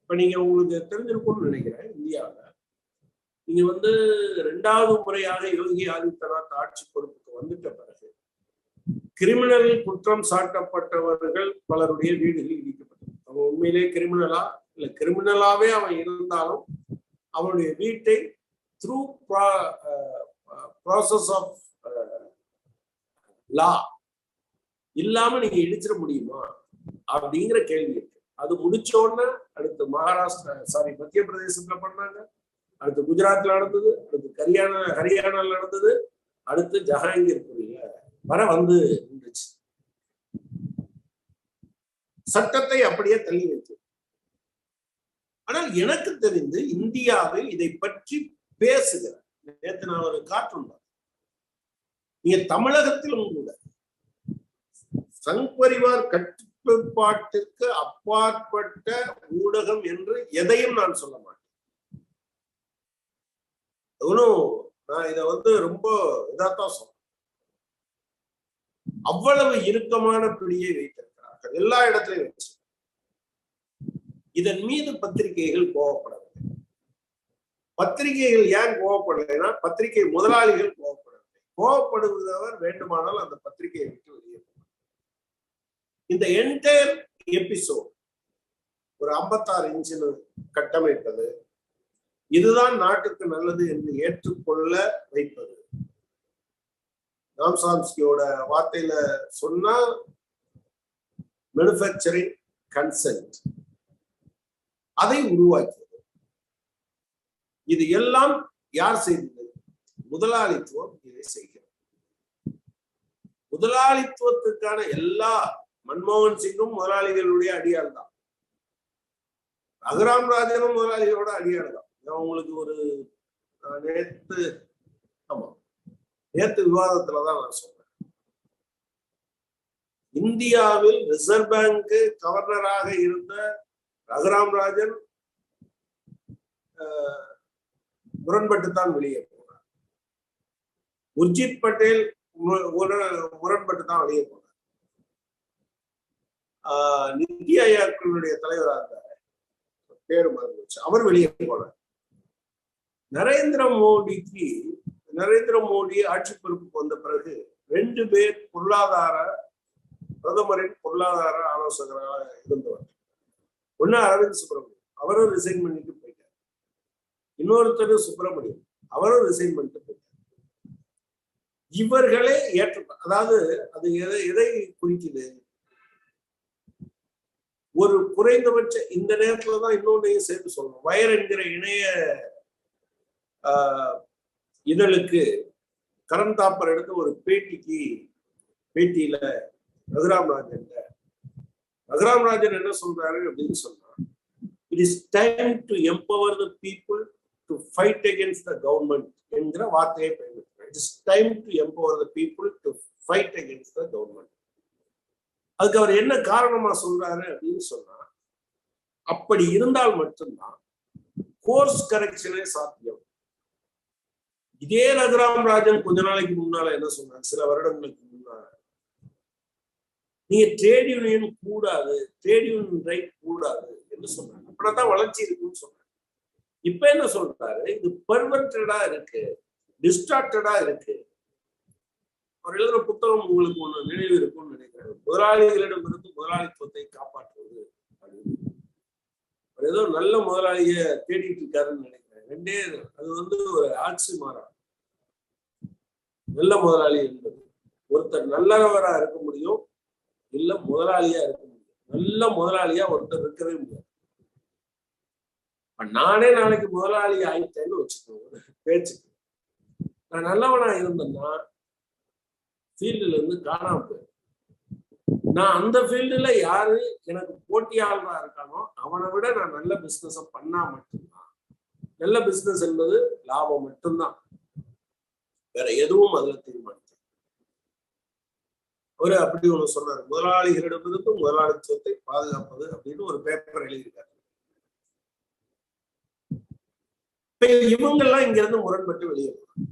இப்ப நீங்க உங்களுக்கு தெரிஞ்சிருக்கும்னு நினைக்கிறேன், இந்தியாவில் நீங்க 2வது முறையாக யோகி ஆதித்யநாத் ஆட்சி பொறுப்புக்கு வந்துட்ட பிறகு கிரிமினல் குற்றம் சாட்டப்பட்டவர்கள் பலருடைய வீடுகள் இடிக்கப்பட்டது. அவன் உண்மையிலே கிரிமினலா இல்ல கிரிமினலாவே அவன் இருந்தாலும் அவனுடைய வீட்டை த்ரூ ப்ராசஸ் ஆஃப் லா இல்லாம நீங்க இடிச்சிட முடியுமா அப்படிங்கிற கேள்வி இருக்கு. அது முடிச்ச உடனே அடுத்து மத்திய பிரதேசத்துல பண்ணாங்க, அடுத்து குஜராத்ல நடந்தது, அடுத்து ஹரியானால நடந்தது, அடுத்து ஜஹாங்கீர்பூர்ல வர நின்றுச்சு. சட்டத்தை அப்படியே தள்ளி வைத்து. ஆனால் எனக்கு தெரிந்து இந்தியாவில் இதை பற்றி பேசுகிற நேற்று நான் ஒரு கார்ட்டூன் பார்த்தேன். நீங்க தமிழகத்திலும் கூட சங் பரிவார் கட்டுப்பாட்டுக்கு அப்பாற்பட்ட ஊடகம் என்று எதையும் நான் சொல்ல மாட்டேன். நான் இதை ரொம்ப இதாத்தான் சொல்றேன். அவ்வளவு இறுக்கமான பிடியை வைத்திருக்கிறார்கள் எல்லா இடத்திலையும் வச்சு. இதன் மீது பத்திரிகைகள் கோவப்படவில்லை. பத்திரிகைகள் ஏன் கோவப்படலைன்னா பத்திரிகை முதலாளிகள் கோவப்படவில்லை. கோவப்படுவதவர் வேண்டுமானால் அந்த பத்திரிகையை விட்டு வெளியே போகலாம். இந்த என்டையர் எபிசோட் ஒரு 56 இன்ச்சில் கட்டமைப்பது, இதுதான் நாட்டுக்கு நல்லது என்று ஏற்றுக்கொள்ள வைப்பது. சாம்ஸ்கியோட வார்த்தையில சொன்னா மேனுஃபேக்சரிங் கன்சென்ட், அதை உருவாக்கியது. இது எல்லாம் யார் செய்தது? முதலாளித்துவம் இதை செய்கிறது. முதலாளித்துவத்துக்கான எல்லா மன்மோகன் சிங்கும் முதலாளிகளுடைய அடியாள் தான். ரகுராம் ராஜனும் முதலாளிகளோட அடியாள் தான். உங்களுக்கு ஒரு நேத்து விவாதத்துலதான் நான் சொன்னேன். இந்தியாவில் ரிசர்வ் பேங்க் கவர்னராக இருந்த ரகுராம் ராஜன் முரண்பட்டுத்தான் வெளியே போனார். உர்ஜித் பட்டேல் முரண்பட்டுத்தான் வெளியே போனார். நித்தி ஆயோக்கினுடைய தலைவராக இருந்தார், பேரு மறந்துச்சு, அவர் வெளியே போனார். நரேந்திர மோடி ஆட்சி பொறுப்புக்கு வந்த பிறகு 2 பேர் பிரதமரின் பொருளாதார ஆலோசகராக இருந்தவர். ஒண்ணு அரவிந்த் சுப்பிரமணியம், அவரும் ரிசைன் பண்ணிட்டு போயிட்டார். இன்னொருத்தர் சுப்பிரமணியம், அவரும் ரிசைன் பண்ணிட்டு போயிட்டார். இவர்களே அதாவது அது எதை குறிக்குது? ஒரு குறைந்தபட்ச இந்த நேரத்துலதான் இன்னொன்னையும் சேர்த்து சொல்லணும். வயர் என்கிற இணைய இதழுக்கு கரண் தாப்பர் எடுத்த ஒரு பேட்டியில ரகுராம் ராஜன் என்ன சொல்றாரு அப்படின்னு சொன்னா, it is time to empower the people to fight against the government என்கிற வார்த்தையை பயன்படுத்துறாரு. It is time to empower the people to fight against the government. அதுக்கு அவர் என்ன காரணமா சொல்றாரு அப்படின்னு சொன்னா, அப்படி இருந்தால் மட்டும்தான் கோர்ஸ் கரெக்ஷனே சாத்தியம். இதே ரகுராம் ராஜன் கொஞ்ச நாளைக்கு முன்னால என்ன சொன்னார், சில வருடங்களுக்கு முன்னால, நீங்க ட்ரேட் யூனியன் கூடாது, ட்ரேட் யூனியன் ரைட் கூடாது என்று சொன்னாங்க. அப்படின்னா வளர்ச்சி இருக்குன்னு சொன்னாங்க. இப்ப என்ன சொல்றாரு, இது பெர்வென்டடா இருக்கு, டிஸ்ட்ராக்டடா இருக்கு. அவர் எழுதுற புத்தகம் உங்களுக்கு ஒண்ணு நினைவு இருக்கும்னு நினைக்கிறேன், முதலாளிகளிடமிருந்து முதலாளித்துவத்தை காப்பாற்றுவது அப்படின்னு. அவர் ஏதோ நல்ல முதலாளிய தேடிட்டு இருக்காருன்னு நினைக்கிறேன். அது ஒரு ஆட்சி மாறா. நல்ல முதலாளி என்பது ஒருத்தர் நல்லவரா இருக்க முடியும், இல்ல முதலாளியா இருக்க முடியும். நல்ல முதலாளியா ஒருத்தர் இருக்கவே முடியாது. நானே நாளைக்கு முதலாளி ஆயிட்டேன்னு வச்சுக்கோங்க பேச்சுக்கு, நான் நல்லவனா இருந்தேன்னா ஃபீல்டுல இருந்து காணாம போயிடும். நான் அந்த ஃபீல்டுல யாரு எனக்கு போட்டியாளராக இருக்கானோ அவனை விட நான் நல்ல பிசினஸ் பண்ணா மட்டும்தான். நல்ல பிசினஸ் என்பது லாபம் மட்டும்தான், வேற எதுவும் அதுல தீர்மானிக்க. அவரு அப்படி ஒண்ணு சொன்னாரு, முதலாளிகளிடமிருந்து முதலாளித்துவத்தை பாதுகாப்பது அப்படின்னு ஒரு பேப்பர் எழுதியிருக்காரு. இவங்கெல்லாம் இங்க இருந்து முரண்பட்டு வெளியே போறாங்க.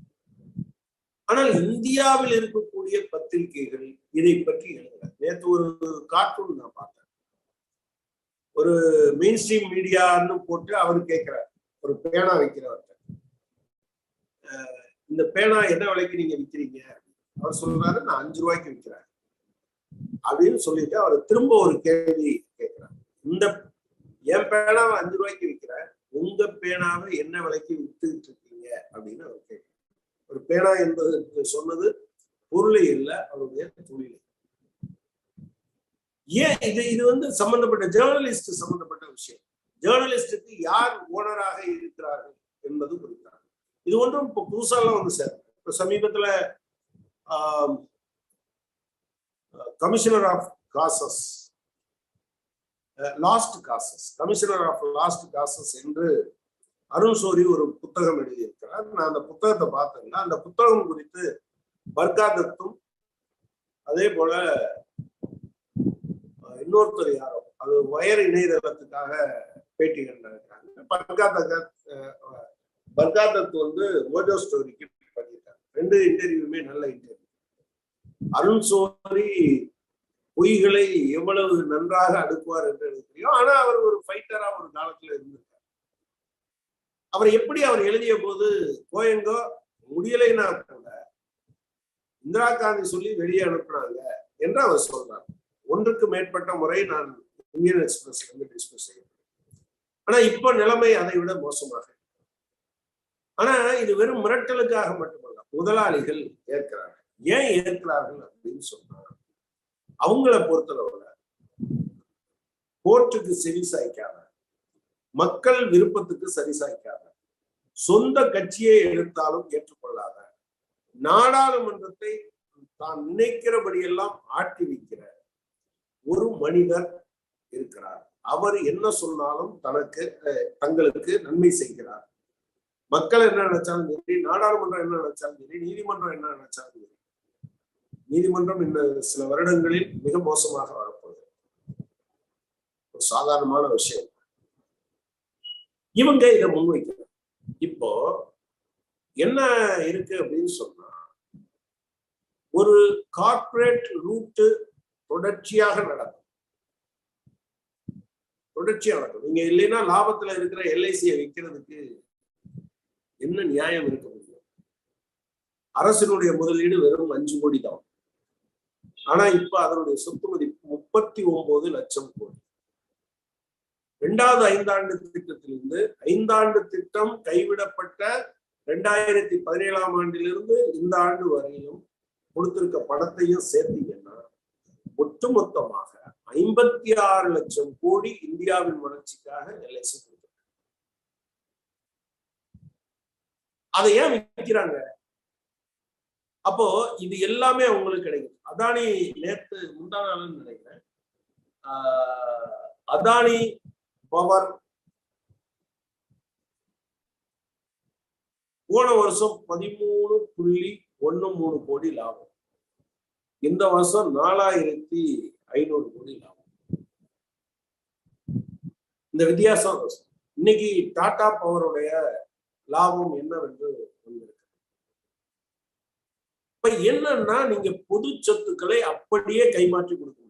ஆனால் இந்தியாவில் இருக்கக்கூடிய பத்திரிகைகள் இதை பற்றி எழுதுறாங்க. நேற்று ஒரு கார்ட்டூன் நான் பார்த்தேன். ஒரு மெயின் ஸ்ட்ரீம் மீடியான்னு போட்டு அவர் கேட்கிறார், ஒரு பேனா வைக்கிறவர்கிட்ட, இந்த பேனா என்ன விலைக்கு நீங்க விற்கிறீங்க? அவர் சொல்றாரு, நான் 5 ரூபாய்க்கு விற்கிறேன் அப்படின்னு சொல்லிட்டு அவர் திரும்ப ஒரு கேள்வி கேட்கிறார். இந்த என் பேனாவை 5 ரூபாய்க்கு விற்கிறேன், உங்க பேனாவை என்ன விலைக்கு வித்துட்டு இருக்கீங்க அப்படின்னு அவர் கேட்கிறார். ஒரு பேனா என்பது சொன்னது பொருளை இல்லை, அவருடைய தொழிலை. ஏன் இது வந்து சம்பந்தப்பட்ட ஜேர்னலிஸ்ட் சம்பந்தப்பட்ட விஷயம். ஜேர்னலிஸ்டுக்கு யார் ஓனராக இருக்கிறார்கள் என்பது குறித்தார். இது ஒன்றும் இப்போ புதுசாலாம் வந்து சார், இப்போ சமீபத்துல commissioner of causes, lost causes, commissioner of lost causes என்று அருண் ஷோரி ஒரு புத்தகம் எழுதியிருக்கிறார். நான் அந்த புத்தகத்தை பார்த்தேன்னா, அந்த புத்தகம் குறித்து பர்காதத்தும் அதே போல இன்னொருத்தர் யாரோ, அது வயர் இணையதளத்துக்காக பேட்டி கண்டிருக்காங்க. பர்காதத் வந்து மோஜோ ஸ்டோரிக்கு பண்ணியிருக்காங்க. 2 இன்டர்வியூமே நல்ல இன்டர்வியூ. அருண் ஷோரி பொய்களை எவ்வளவு நன்றாக அடுக்குவார் என்று எனக்கு தெரியும். ஆனா அவர் ஒரு ஃபைட்டரா ஒரு காலத்துல இருந்திருக்கார். அவர் எப்படி அவர் எழுதிய போது கோயங்கோ முடியலைன்னா கூட இந்திரா காந்தி சொல்லி வெளியே அனுப்புனாங்க என்று அவர் சொல்றார். 1க்கு மேற்பட்ட முறை நான் இந்தியன் எக்ஸ்பிரஸ்ல இருந்து டிஸ்கஸ் செய்யறேன். ஆனா இப்ப நிலைமை அதை விட மோசமாக. ஆனா இது வெறும் மிரட்டலுக்காக மட்டுமல்ல, முதலாளிகள் ஏற்கிறார்கள். ஏன் ஏற்கிறார்கள் அப்படின்னு சொன்னா, அவங்கள பொறுத்தளவுல கோர்ட்டுக்கு செவி சாய்க்காத, மக்கள் விருப்பத்துக்கு சரி சாய்க்காத, சொந்த கட்சியை எடுத்தாலும் ஏற்றுக்கொள்ளாத, நாடாளுமன்றத்தை தான் நினைக்கிறபடியெல்லாம் ஆட்டி வைக்கிற ஒரு மனிதர் இருக்கிறார். அவர் என்ன சொன்னாலும் தங்களுக்கு நன்மை செய்கிறார். மக்கள் என்ன நினைச்சாலும் சரி, நாடாளுமன்றம் என்ன நினைச்சாலும் சரி, நீதிமன்றம் என்ன நினைச்சாலும் சரி. நீதிமன்றம் இந்த சில வருடங்களில் மிக மோசமாக வரப்போகுது. ஒரு சாதாரணமான விஷயம். இவங்க இதை முன்வைக்கிறார். இப்போ என்ன இருக்கு அப்படின்னு சொன்னா, ஒரு கார்ப்பரேட் ரூட் தொடர்ச்சியாக நடக்கும். நீங்க இல்லைன்னா லாபத்துல இருக்கிற எல்ஐசியை விற்கிறதுக்கு என்ன நியாயம் இருக்க முடியும்? அரசினுடைய முதலீடு வெறும் 5 கோடி தான். ஆனா இப்ப அதனுடைய சொத்து மதிப்பு 39 லட்சம் கோடி. 2வது 5ஆண்டு திட்டத்திலிருந்து 5ஆண்டு திட்டம் கைவிடப்பட்ட 2017ஆம் ஆண்டிலிருந்து இந்த ஆண்டு வரையிலும் கொடுத்திருக்க பணத்தையும் சேர்த்தீங்கன்னா ஒட்டுமொத்தமாக 56 லட்சம் கோடி இந்தியாவின் வளர்ச்சிக்காக எல்ஐசி கொடுத்திருக்கு. அதை ஏன் விற்கிறாங்க? அப்போ இது எல்லாமே அவங்களுக்கு கிடைக்கும். அதானி நேத்து முந்தானாலும் நினைக்கிறேன், அதானி பவர் போன வருஷம் 13.13 கோடி லாபம். இந்த வருஷம் 4500 கோடி லாபம். இந்த வித்தியாசம். இன்னைக்கு டாடா பவருடைய லாபம் என்னவென்று வந்திருக்கு. இப்ப என்னன்னா, நீங்க பொது சொத்துக்களை அப்படியே கைமாற்றி கொடுக்க